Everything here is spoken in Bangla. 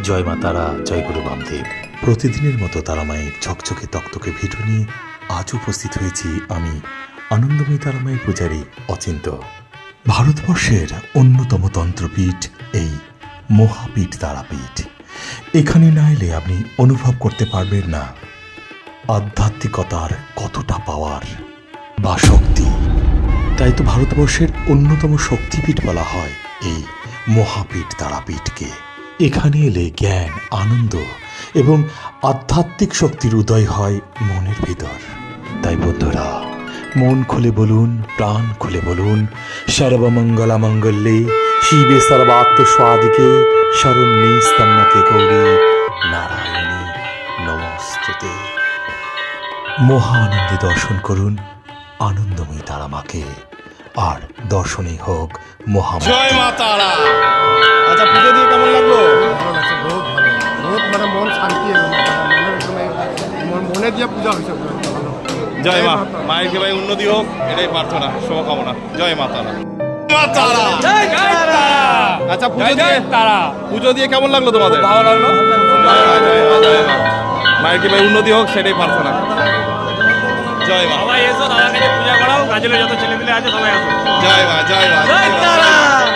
জয় মা তারা, জয় গুরু বামদেব। প্রতিদিনের মতো তারামায়ের ঝকঝকে তকতকে ভিডিও নিয়ে আজ উপস্থিত হয়েছি আমি, আনন্দময়ী তারামায়ের পূজারী অচিন্ত। ভারতবর্ষের অন্যতম তন্ত্রপীঠ এই মহাপীঠ তারাপীঠ। এখানে না এলে আপনি অনুভব করতে পারবেন না আধ্যাত্মিকতার কতটা পাওয়ার বা শক্তি। তাই তো ভারতবর্ষের অন্যতম শক্তিপীঠ বলা হয় এই মহাপীঠ তারাপীঠকে। এখানে এলে জ্ঞান, আনন্দ এবং আধ্যাত্মিক শক্তির উদয় হয় মনের ভিতর। তাই বন্ধুরা, মন খুলে বলুন, প্রাণ খুলে বলুন, সর্বমঙ্গলা মঙ্গলে শিবে সর্বাত্ম স্বাদিকে শরণ্যে স্তম্নকে গৌরী নারায়ণী নমস্তুতে। মহা আনন্দে দর্শন করুন আনন্দময়ী তারামাকে, আর দর্শনে হোক মহামা। জয় মা তারা। আচ্ছা, পুজো দিয়ে কেমন লাগলো? ভালো লাগছে, বহুত ভালো, বহুত মানে মন শান্তি এলো, মনে দিয়ে পূজা হয়েছে ভালো। জয় মা, মায়ের কৃপায় উন্নতি হোক, এটাই প্রার্থনা, শুভকামনা। জয় মা তারা। মা তারা। আচ্ছা, পুজো দিয়ে কেমন লাগলো তোমাদের? ভালো লাগলো। জয় মা, জয় মা, জয় মা। মায়ের কৃপায় উন্নতি হোক, সেটাই প্রার্থনা। জয় মা। সবাই এসো, দাদাকে পূজা করাও, কাজলে যত ছেলেপিলে আছে সবাই আসো। জয় মা, জয় মা, জয় মা।